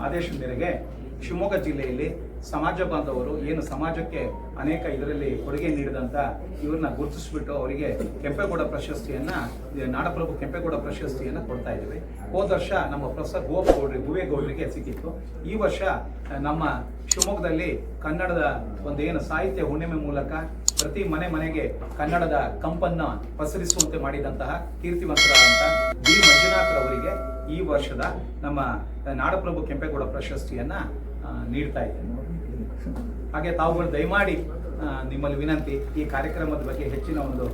ಆದೇಶದ ಮೇರೆಗೆ ಶಿವಮೊಗ್ಗ ಜಿಲ್ಲೆಯಲ್ಲಿ ಸಮಾಜ ಬಾಂಧವರು ಏನು ಸಮಾಜಕ್ಕೆ ಅನೇಕ ಇದರಲ್ಲಿ ಕೊಡುಗೆ ನೀಡಿದಂಥ ಇವ್ರನ್ನ ಗುರುತಿಸ್ಬಿಟ್ಟು ಅವರಿಗೆ ಕೆಂಪೇಗೌಡ ಪ್ರಶಸ್ತಿಯನ್ನ ನಾಡಪ್ರಭು ಕೆಂಪೇಗೌಡ ಪ್ರಶಸ್ತಿಯನ್ನು ಕೊಡ್ತಾ ಇದ್ದೀವಿ. ಹೋದ ವರ್ಷ ನಮ್ಮ ಪ್ರೊಫೆಸರ್ ಗುವೇಗೌಡರಿಗೆ ಸಿಕ್ಕಿತ್ತು. ಈ ವರ್ಷ ನಮ್ಮ ಶಿವಮೊಗ್ಗದಲ್ಲಿ ಕನ್ನಡದ ಏನು ಸಾಹಿತ್ಯ ಹುಣ್ಣಿಮೆ ಮೂಲಕ ಪ್ರತಿ ಮನೆಗೆ ಕನ್ನಡದ ಕಂಪನ್ನ ಪಸರಿಸುವಂತೆ ಮಾಡಿದಂತಹ ಕೀರ್ತಿವಂತರಾದಂಥ ಡಿ ಮಂಜುನಾಥ್ರವರಿಗೆ ಈ ವರ್ಷದ ನಮ್ಮ ನಾಡಪ್ರಭು ಕೆಂಪೇಗೌಡ ಪ್ರಶಸ್ತಿಯನ್ನ ನೀಡ್ತಾ ಇದ್ದೇನೆ. ಹಾಗೆ ತಾವುಗಳು ದಯಮಾಡಿ ನಿಮ್ಮಲ್ಲಿ ವಿನಂತಿ, ಈ ಕಾರ್ಯಕ್ರಮದ ಬಗ್ಗೆ ಹೆಚ್ಚಿನ ಒಂದು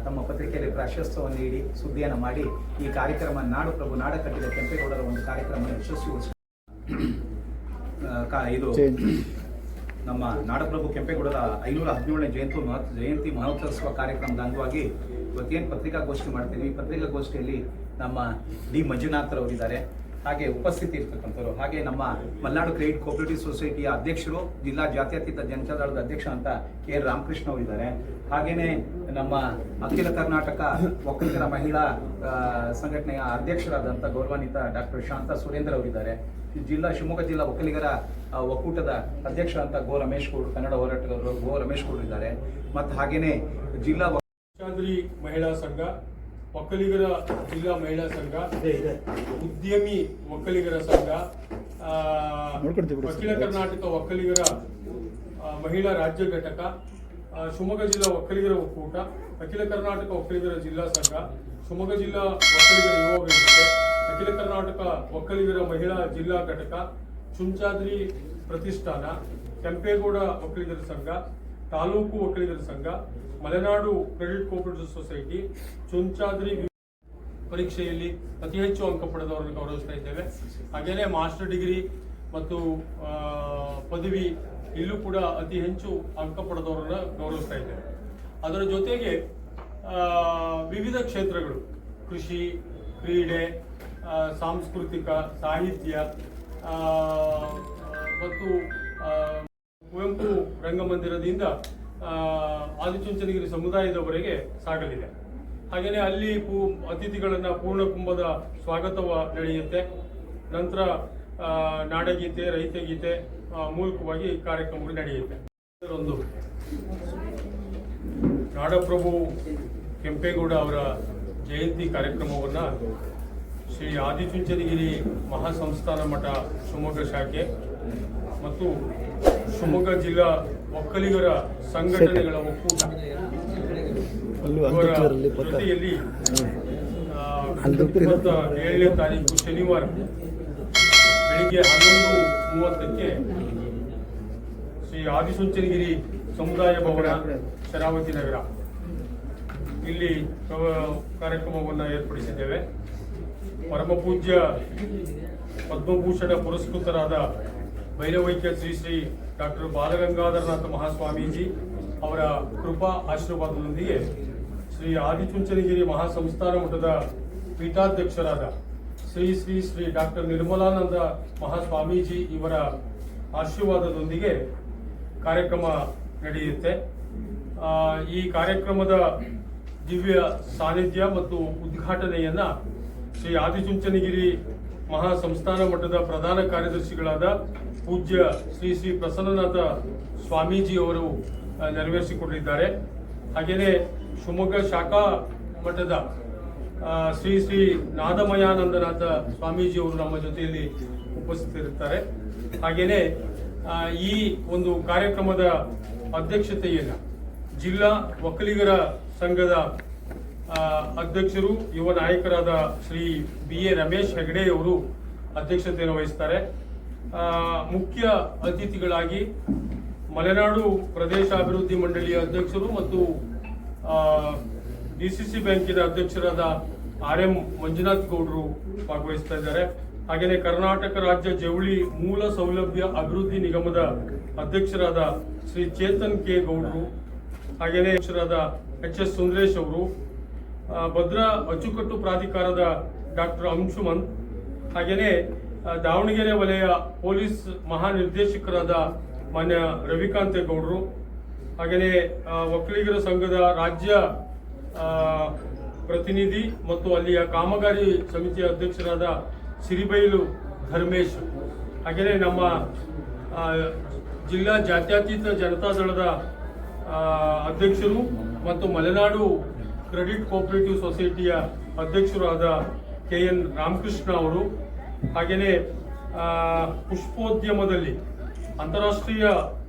ತಮ್ಮ ಪತ್ರಿಕೆಯಲ್ಲಿ ಪ್ರಾಶಸ್ತ್ಯವನ್ನು ನೀಡಿ ಸುದ್ದಿಯನ್ನು ಮಾಡಿ ಈ ಕಾರ್ಯಕ್ರಮ ನಾಡಪ್ರಭು ನಾಡ ಕಟ್ಟಿದ ಕೆಂಪೇಗೌಡರ ಒಂದು ಕಾರ್ಯಕ್ರಮ ಯಶಸ್ವಿಗೊಳಿಸ ಇದು ನಮ್ಮ ನಾಡಪ್ರಭು ಕೆಂಪೇಗೌಡರ 517ನೇ ಜಯಂತಿ ಮಹೋತ್ಸವ ಕಾರ್ಯಕ್ರಮದ ಅಂಗವಾಗಿ ಇವತ್ತೇನು ಪತ್ರಿಕಾಗೋಷ್ಠಿ ಮಾಡ್ತೀವಿ. ಈ ಪತ್ರಿಕಾಗೋಷ್ಠಿಯಲ್ಲಿ ನಮ್ಮ ಡಿ ಮಂಜುನಾಥ್ರವರಿದ್ದಾರೆ, ಹಾಗೆ ಉಪಸ್ಥಿತಿ ಇರ್ತಕ್ಕಂಥವ್ರು, ಹಾಗೆ ನಮ್ಮ ಮಲೆನಾಡು ಕ್ರೆಡಿಟ್ ಕೋಆಪರೇಟಿವ್ ಸೊಸೈಟಿಯ ಅಧ್ಯಕ್ಷರು, ಜಿಲ್ಲಾ ಜಾತ್ಯತೀತ ಜನತಾದಳದ ಅಧ್ಯಕ್ಷ ಅಂತ ಕೆ ರಾಮಕೃಷ್ಣ ಅವರಿದ್ದಾರೆ. ಹಾಗೇನೆ ನಮ್ಮ ಅಖಿಲ ಕರ್ನಾಟಕ ಒಕ್ಕಲಿಗರ ಮಹಿಳಾ ಸಂಘಟನೆಯ ಅಧ್ಯಕ್ಷರಾದಂಥ ಗೌರವಾನ್ವಿತ ಡಾಕ್ಟರ್ ಶಾಂತಾ ಸುರೇಂದ್ರ ಅವರಿದ್ದಾರೆ. ಶಿವಮೊಗ್ಗ ಜಿಲ್ಲಾ ಒಕ್ಕಲಿಗರ ಒಕ್ಕೂಟದ ಅಧ್ಯಕ್ಷ ಅಂತ ಗೋ ರಮೇಶ್ ಗೌಡ್ರು, ಕನ್ನಡ ಹೋರಾಟಗಾರರು ಗೋ ರಮೇಶ್ ಗೌಡ್ರು ಇದ್ದಾರೆ. ಮತ್ತು ಹಾಗೇನೆ ಜಿಲ್ಲಾ ಮಹಿಳಾ ಸಂಘ, ಒಕ್ಕಲಿಗರ ಜಿಲ್ಲಾ ಮಹಿಳಾ ಸಂಘ, ಉದ್ಯಮಿ ಒಕ್ಕಲಿಗರ ಸಂಘ, ಅಖಿಲ ಕರ್ನಾಟಕ ಒಕ್ಕಲಿಗರ ಮಹಿಳಾ ರಾಜ್ಯ ಘಟಕ, ಶಿವಮೊಗ್ಗ ಜಿಲ್ಲಾ ಒಕ್ಕಲಿಗರ ಒಕ್ಕೂಟ, ಅಖಿಲ ಕರ್ನಾಟಕ ಒಕ್ಕಲಿಗರ ಜಿಲ್ಲಾ ಸಂಘ, ಶಿವಮೊಗ್ಗ ಜಿಲ್ಲಾ ಒಕ್ಕಲಿಗರ ಯುವ ವೇದಿಕೆ, ಅಖಿಲ ಕರ್ನಾಟಕ ಒಕ್ಕಲಿಗರ ಮಹಿಳಾ ಜಿಲ್ಲಾ ಘಟಕ, ಚುಂಚಾದ್ರಿ ಪ್ರತಿಷ್ಠಾನ, ಕೆಂಪೇಗೌಡ ಒಕ್ಕಲಿಗರ ಸಂಘ, ತಾಲೂಕು ಒಕ್ಕಲಿಗರ ಸಂಘ, Malenadu credit cooperative society, Chunchadri ಪರೀಕ್ಷೆಯಲ್ಲಿ ಅತಿ ಹೆಚ್ಚು ಅಂಕ ಪಡೆದವರನ್ನು ಗೌರವಿಸ್ತಾ ಇದ್ದೇವೆ. ಹಾಗೆಯೇ ಮಾಸ್ಟರ್ ಡಿಗ್ರಿ ಮತ್ತು ಪದವಿ ಇಲ್ಲೂ ಕೂಡ ಅತಿ ಹೆಚ್ಚು ಅಂಕ ಪಡೆದವರನ್ನು ಗೌರವಿಸ್ತಾ ಇದ್ದೇವೆ. ಅದರ ಜೊತೆಗೆ ವಿವಿಧ ಕ್ಷೇತ್ರಗಳು, ಕೃಷಿ, ಕ್ರೀಡೆ, ಸಾಂಸ್ಕೃತಿಕ, ಸಾಹಿತ್ಯ ಮತ್ತು ಕುವೆಂಪು ರಂಗಮಂದಿರದಿಂದ ಆದಿಚುಂಚನಗಿರಿ ಸಮುದಾಯದವರೆಗೆ ಸಾಗಲಿದೆ. ಹಾಗೆಯೇ ಅಲ್ಲಿ ಅತಿಥಿಗಳನ್ನು ಪೂರ್ಣ ಕುಂಭದ ಸ್ವಾಗತವ ನಡೆಯುತ್ತೆ. ನಂತರ ನಾಡಗೀತೆ, ರೈತಗೀತೆ ಮೂಲಕವಾಗಿ ಕಾರ್ಯಕ್ರಮಗಳು ನಡೆಯುತ್ತೆ. ಒಂದು ನಾಡಪ್ರಭು ಕೆಂಪೇಗೌಡ ಅವರ ಜಯಂತಿ ಕಾರ್ಯಕ್ರಮವನ್ನು ಶ್ರೀ ಆದಿಚುಂಚನಗಿರಿ ಮಹಾಸಂಸ್ಥಾನ ಮಠ ಶಿವಮೊಗ್ಗ ಶಾಖೆ ಮತ್ತು ಶಿವಮೊಗ್ಗ ಜಿಲ್ಲಾ ಒಕ್ಕಲಿಗರ ಸಂಘಟನೆಗಳ ಒಕ್ಕೂಟ ಜೊತೆಯಲ್ಲಿ 27ನೇ ತಾರೀಕು ಶನಿವಾರ ಬೆಳಿಗ್ಗೆ 11:30ಕ್ಕೆ ಶ್ರೀ ಆದಿಚುಂಚನಗಿರಿ ಸಮುದಾಯ ಭವನ, ಶರಾವತಿ ನಗರ ಇಲ್ಲಿ ಕಾರ್ಯಕ್ರಮವನ್ನು ಏರ್ಪಡಿಸಿದ್ದೇವೆ. ಪರಮ ಪೂಜ್ಯ ಪದ್ಮಭೂಷಣ ಪುರಸ್ಕೃತರಾದ ಭೈರವೈಕ್ಯ ಶ್ರೀ ಶ್ರೀ ಡಾಕ್ಟರ್ ಬಾಲಗಂಗಾಧರನಾಥ ಮಹಾಸ್ವಾಮೀಜಿ ಅವರ ಕೃಪಾ ಆಶೀರ್ವಾದದೊಂದಿಗೆ ಶ್ರೀ ಆದಿಚುಂಚನಗಿರಿ ಮಹಾಸಂಸ್ಥಾನ ಮಠದ ಪೀಠಾಧ್ಯಕ್ಷರಾದ ಶ್ರೀ ಶ್ರೀ ಶ್ರೀ ಡಾಕ್ಟರ್ ನಿರ್ಮಲಾನಂದ ಮಹಾಸ್ವಾಮೀಜಿ ಇವರ ಆಶೀರ್ವಾದದೊಂದಿಗೆ ಕಾರ್ಯಕ್ರಮ ನಡೆಯುತ್ತೆ. ಈ ಕಾರ್ಯಕ್ರಮದ ದಿವ್ಯ ಸಾನ್ನಿಧ್ಯ ಮತ್ತು ಉದ್ಘಾಟನೆಯನ್ನ ಶ್ರೀ ಆದಿಚುಂಚನಗಿರಿ ಮಹಾಸಂಸ್ಥಾನ ಮಠದ ಪ್ರಧಾನ ಕಾರ್ಯದರ್ಶಿಗಳಾದ ಪೂಜ್ಯ ಶ್ರೀ ಶ್ರೀ ಪ್ರಸನ್ನನಾಥ ಸ್ವಾಮೀಜಿ ಅವರು ನೆರವೇರಿಸಿಕೊಂಡಿದ್ದಾರೆ. ಹಾಗೆಯೇ ಶಿವಮೊಗ್ಗ ಶಾಖಾ ಮಠದ ಶ್ರೀ ಶ್ರೀ ನಾದಮಯಾನಂದನಾಥ ಸ್ವಾಮೀಜಿ ಅವರು ನಮ್ಮ ಜೊತೆಯಲ್ಲಿ ಉಪಸ್ಥಿತರಿರ್ತಾರೆ. ಹಾಗೆಯೇ ಈ ಒಂದು ಕಾರ್ಯಕ್ರಮದ ಅಧ್ಯಕ್ಷತೆಯನ್ನು ಜಿಲ್ಲಾ ಒಕ್ಕಲಿಗರ ಸಂಘದ ಅಧ್ಯಕ್ಷರು, ಯುವ ನಾಯಕರಾದ ಶ್ರೀ BA ರಮೇಶ್ ಹೆಗಡೆ ಅವರು ಅಧ್ಯಕ್ಷತೆಯನ್ನು ವಹಿಸ್ತಾರೆ. ಮುಖ್ಯ ಅತಿಥಿಗಳಾಗಿ ಮಲೆನಾಡು ಪ್ರದೇಶ ಅಭಿವೃದ್ಧಿ ಮಂಡಳಿಯ ಅಧ್ಯಕ್ಷರು ಮತ್ತು DCC ಬ್ಯಾಂಕಿನ ಅಧ್ಯಕ್ಷರಾದ RM ಮಂಜುನಾಥ್ ಗೌಡರು ಭಾಗವಹಿಸ್ತಾ ಇದ್ದಾರೆ. ಹಾಗೆಯೇ ಕರ್ನಾಟಕ ರಾಜ್ಯ ಜವಳಿ ಮೂಲ ಸೌಲಭ್ಯ ಅಭಿವೃದ್ಧಿ ನಿಗಮದ ಅಧ್ಯಕ್ಷರಾದ ಶ್ರೀ ಚೇತನ್ ಕೆ ಗೌಡರು, ಹಾಗೆಯೇ ಅಧ್ಯಕ್ಷರಾದ HS ಸುಂದರೇಶ್ ಅವರು, ಭದ್ರಾ ಅಚ್ಚುಕಟ್ಟು ಪ್ರಾಧಿಕಾರದ ಡಾಕ್ಟರ್ ಅಂಶುಮಂತ್, ಹಾಗೆಯೇ ದಾವಣಗೆರೆ ವಲಯ ಪೊಲೀಸ್ ಮಹಾನಿರ್ದೇಶಕರಾದ ಮಾನ್ಯ ರವಿಕಾಂತೇಗೌಡರು, ಹಾಗೆಯೇ ಒಕ್ಕಲಿಗರ ಸಂಘದ ರಾಜ್ಯ ಪ್ರತಿನಿಧಿ ಮತ್ತು ಅಲ್ಲಿಯ ಕಾಮಗಾರಿ ಸಮಿತಿಯ ಅಧ್ಯಕ್ಷರಾದ ಸಿರಿಬೈಲು ಧರ್ಮೇಶ್, ಹಾಗೆಯೇ ನಮ್ಮ ಜಿಲ್ಲಾ ಜಾತ್ಯತೀತ ಜನತಾದಳದ ಅಧ್ಯಕ್ಷರು ಮತ್ತು ಮಲೆನಾಡು ಕ್ರೆಡಿಟ್ ಕೋಆಪರೇಟಿವ್ ಸೊಸೈಟಿಯ ಅಧ್ಯಕ್ಷರಾದ KN ರಾಮಕೃಷ್ಣ ಅವರು, ಹಾಗೆಯೇ ಪುಷ್ಪೋದ್ಯಮದಲ್ಲಿ ಅಂತಾರಾಷ್ಟ್ರೀಯ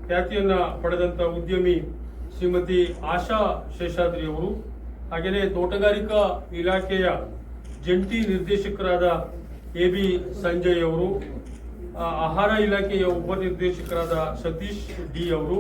ಖ್ಯಾತಿಯನ್ನು ಪಡೆದಂಥ ಉದ್ಯಮಿ ಶ್ರೀಮತಿ ಆಶಾ ಶೇಷಾದ್ರಿ ಅವರು, ಹಾಗೆಯೇ ತೋಟಗಾರಿಕಾ ಇಲಾಖೆಯ ಜಂಟಿ ನಿರ್ದೇಶಕರಾದ AB ಸಂಜಯ್ ಅವರು, ಆಹಾರ ಇಲಾಖೆಯ ಉಪನಿರ್ದೇಶಕರಾದ ಸತೀಶ್ D ಅವರು,